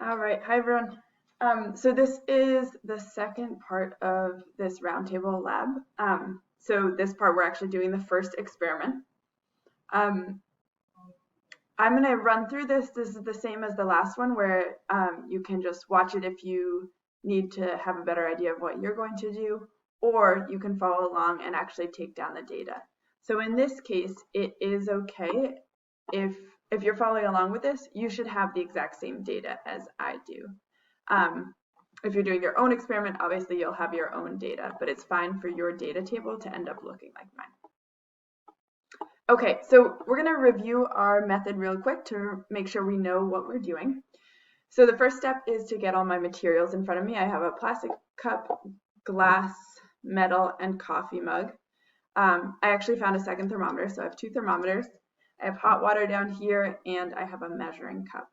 All right, hi everyone. So this is the second part of this Roundtable lab. So this part we're actually doing the first experiment. I'm going to run through this. This is the same as the last one where you can just watch it if you need to have a better idea of what you're going to do, or you can follow along and actually take down the data. So in this case, it is okay if you're following along with this, you should have the exact same data as I do. If you're doing your own experiment, obviously you'll have your own data, but it's fine for your data table to end up looking like mine. Okay, so we're going to review our method real quick to make sure we know what we're doing. So the first step is to get all my materials in front of me. I have a plastic cup, glass, metal, and coffee mug. I actually found a second thermometer, so I have two thermometers. I have hot water down here, and I have a measuring cup.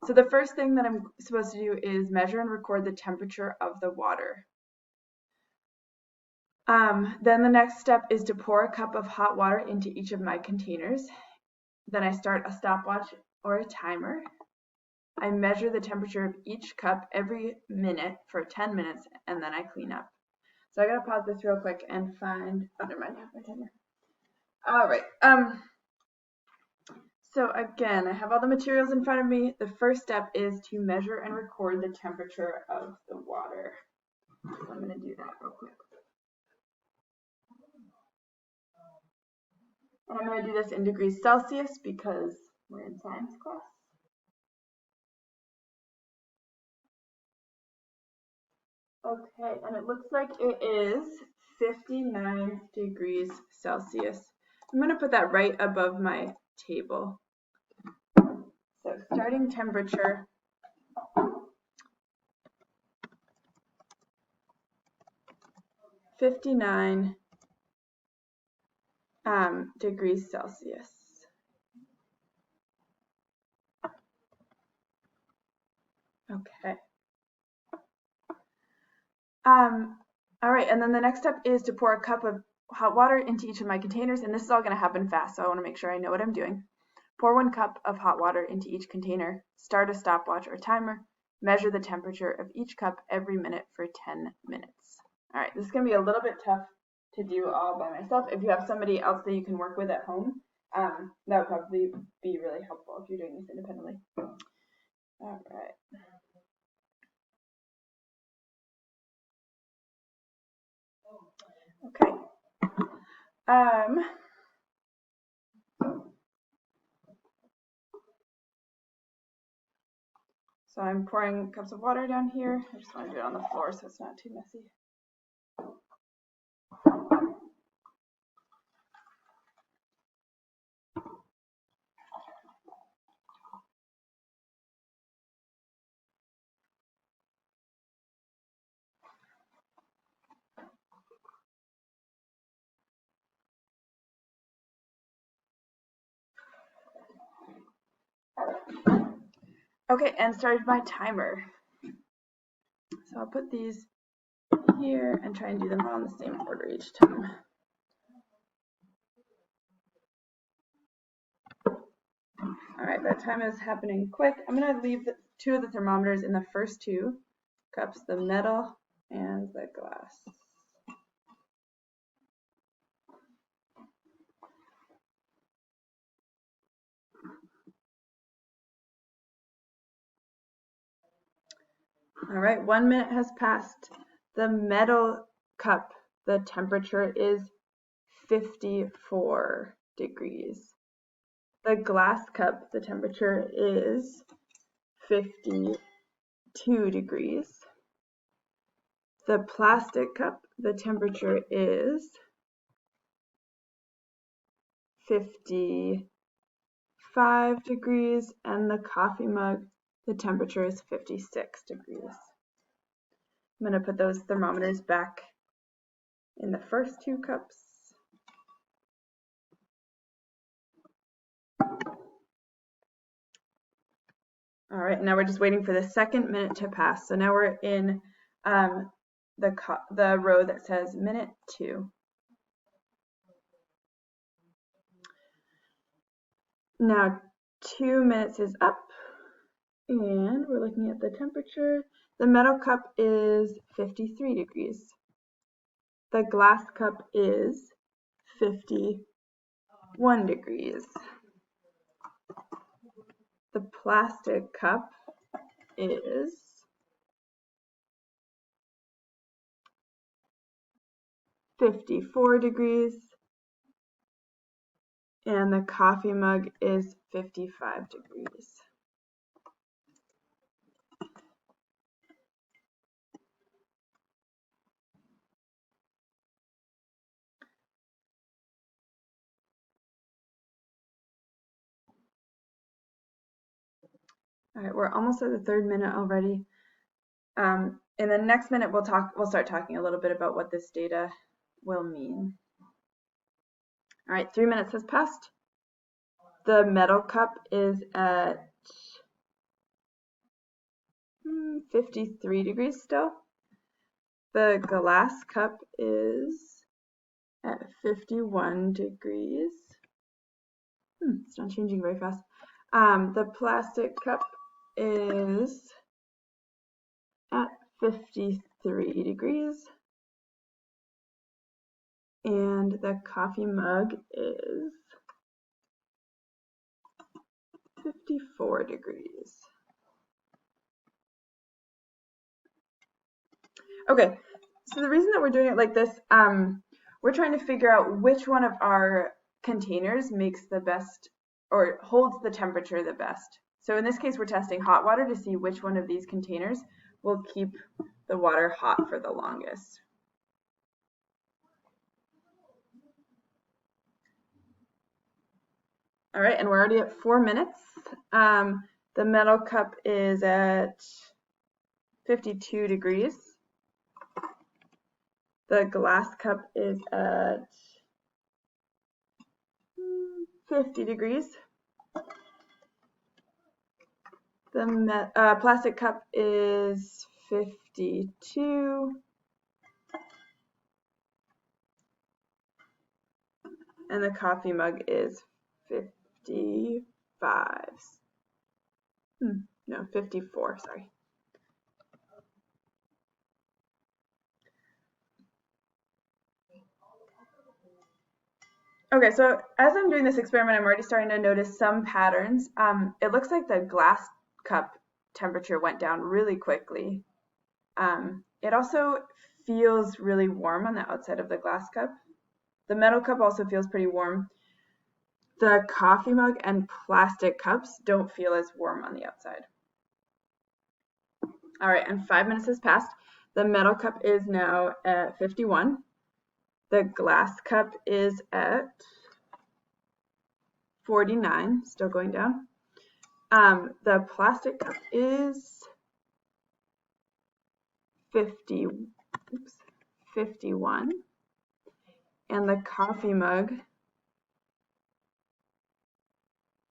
So the first thing that I'm supposed to do is measure and record the temperature of the water. Then the next step is to pour a cup of hot water into each of my containers. Then I start a stopwatch or a timer. I measure the temperature of each cup every minute for 10 minutes, and then I clean up. So I gotta pause this real quick and find, oh, never mind, I have my timer. All right. So again, I have all the materials in front of me. The first step is to measure and record the temperature of the water. So I'm going to do that real quick. And I'm going to do this in degrees Celsius because we're in science class. Okay, and it looks like it is 59 degrees Celsius. I'm going to put that right above my table. So starting temperature, 59 degrees Celsius. Okay. All right, and then the next step is to pour a cup of hot water into each of my containers, and this is all going to happen fast, so I want to make sure I know what I'm doing. Pour 1 cup of hot water into each container, start a stopwatch or timer, measure the temperature of each cup every minute for 10 minutes. All right, this is going to be a little bit tough to do all by myself. If you have somebody else that you can work with at home, that would probably be really helpful if you're doing this independently. All right. Okay. So I'm pouring cups of water down here. I just want to do it on the floor so it's not too messy. Okay, and started my timer. So I'll put these here and try and do them all in the same order each time. All right, that time is happening quick. I'm going to leave 2 of the thermometers in the first 2 cups, the metal and the glass. All right, 1 minute has passed. The metal cup, the temperature is 54 degrees. The glass cup, the temperature is 52 degrees. The plastic cup, the temperature is 55 degrees, and the coffee mug, the temperature is 56 degrees. I'm going to put those thermometers back in the first 2 cups. All right, now we're just waiting for the second minute to pass. So now we're in the row that says minute 2. Now 2 minutes is up, And we're looking at the temperature. The metal cup is 53 degrees. The glass cup is 51 degrees. The plastic cup is 54 degrees. And the coffee mug is 55 degrees. All right, we're almost at the 3rd minute already. In the next minute, we'll start talking a little bit about what this data will mean. All right, 3 minutes has passed. The metal cup is at 53 degrees still. The glass cup is at 51 degrees. It's not changing very fast. The plastic cup is at 53 degrees. And the coffee mug is 54 degrees. Okay, so the reason that we're doing it like this, we're trying to figure out which one of our containers makes the best or holds the temperature the best. So in this case, we're testing hot water to see which one of these containers will keep the water hot for the longest. All right, and we're already at 4 minutes. The metal cup is at 52 degrees. The glass cup is at 50 degrees. The plastic cup is 52. And the coffee mug is 55. No, 54, sorry. Okay, so as I'm doing this experiment, I'm already starting to notice some patterns. It looks like the glass cup temperature went down really quickly. It also feels really warm on the outside of the glass cup. The metal cup also feels pretty warm. The coffee mug and plastic cups don't feel as warm on the outside. All right, and 5 minutes has passed. The metal cup is now at 51. The glass cup is at 49, still going down. The plastic cup is 51. And the coffee mug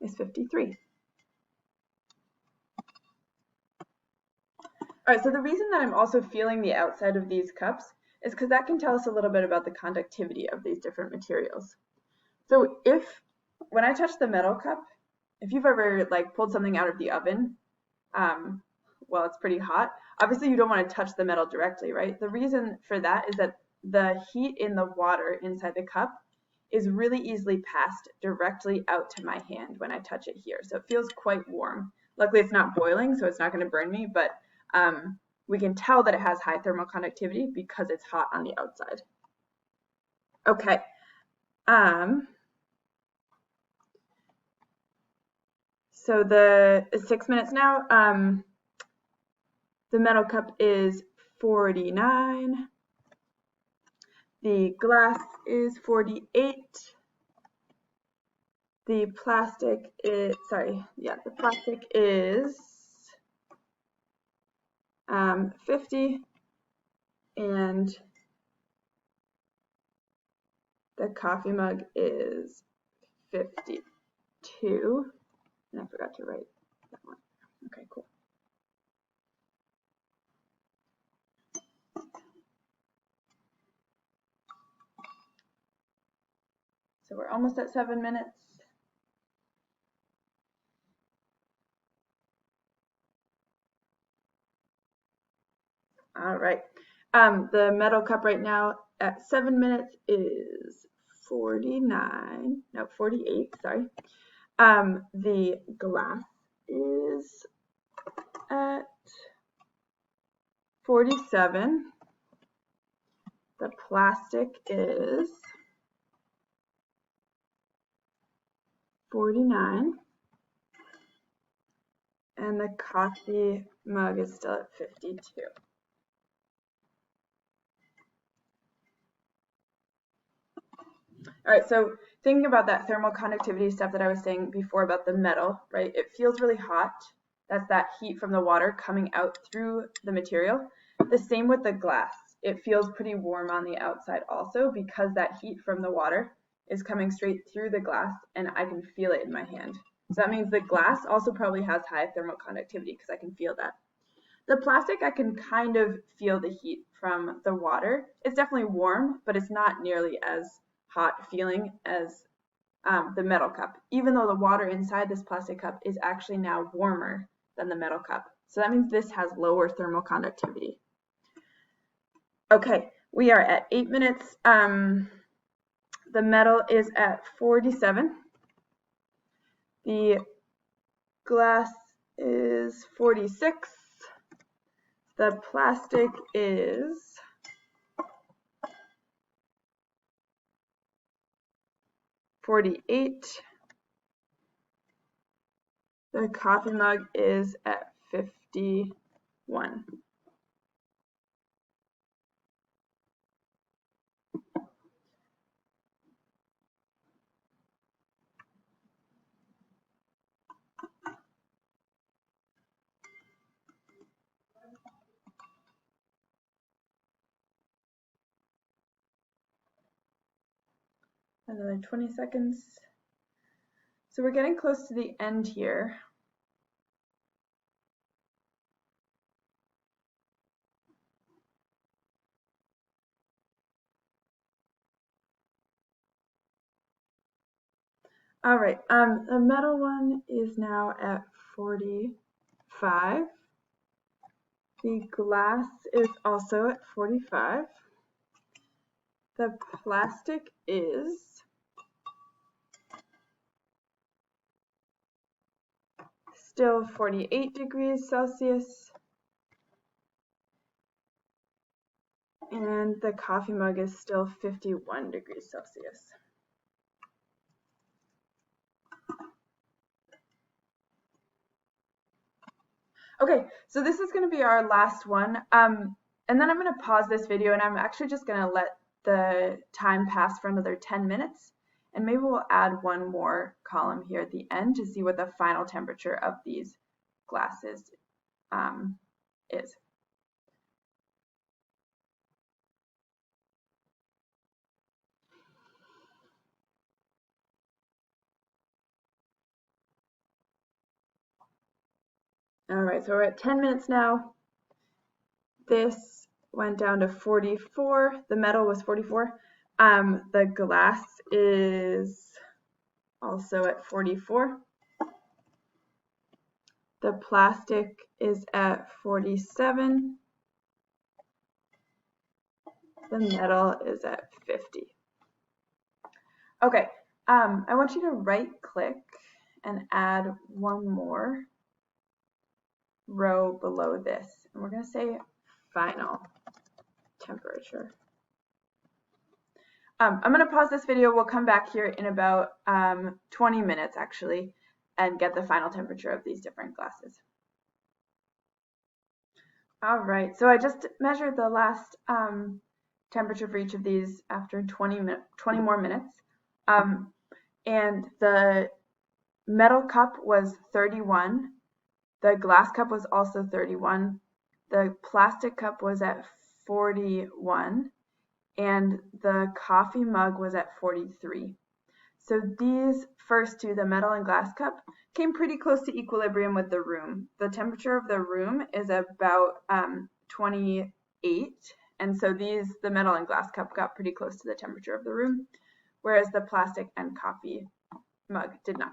is 53. All right, so the reason that I'm also feeling the outside of these cups is because that can tell us a little bit about the conductivity of these different materials. So when I touch the metal cup, if you've ever pulled something out of the oven while it's pretty hot, obviously you don't want to touch the metal directly, right? The reason for that is that the heat in the water inside the cup is really easily passed directly out to my hand when I touch it here. So it feels quite warm. Luckily it's not boiling, so it's not going to burn me, but we can tell that it has high thermal conductivity because it's hot on the outside. Okay. So it's 6 minutes now. The metal cup is 49. The glass is 48. The plastic is, the plastic is 50. And the coffee mug is 52. And I forgot to write that one. Okay, cool. So we're almost at 7 minutes. All right. The metal cup right now at 7 minutes is 48, sorry. The glass is at 47. The plastic is 49. And the coffee mug is still at 52. All right, so thinking about that thermal conductivity stuff that I was saying before about the metal, right? It feels really hot. That's that heat from the water coming out through the material. The same with the glass. It feels pretty warm on the outside also because that heat from the water is coming straight through the glass and I can feel it in my hand. So that means the glass also probably has high thermal conductivity because I can feel that. The plastic, I can kind of feel the heat from the water. It's definitely warm, but it's not nearly as hot feeling as the metal cup, even though the water inside this plastic cup is actually now warmer than the metal cup. So that means this has lower thermal conductivity. Okay, we are at 8 minutes. The metal is at 47. The glass is 46. The plastic is 48. The coffee mug is at 51. Another 20 seconds. So we're getting close to the end here. All right, the metal one is now at 45. The glass is also at 45. The plastic is still 48 degrees Celsius. And the coffee mug is still 51 degrees Celsius. Okay, so this is going to be our last one. And then I'm going to pause this video and I'm actually just going to let the time pass for another 10 minutes. And maybe we'll add one more column here at the end to see what the final temperature of these glasses is. All right, so we're at 10 minutes now. This went down to 44. The metal was 44. The glass is also at 44. The plastic is at 47. The metal is at 50. Okay, I want you to right click and add one more row below this. And we're going to say final temperature. I'm going to pause this video. We'll come back here in about 20 minutes actually and get the final temperature of these different glasses. All right, so I just measured the last temperature for each of these after 20 more minutes. And the metal cup was 31. The glass cup was also 31. The plastic cup was at 41. And the coffee mug was at 43. So these first two, the metal and glass cup, came pretty close to equilibrium with the room. The temperature of the room is about 28. And so these, the metal and glass cup, got pretty close to the temperature of the room, whereas the plastic and coffee mug did not.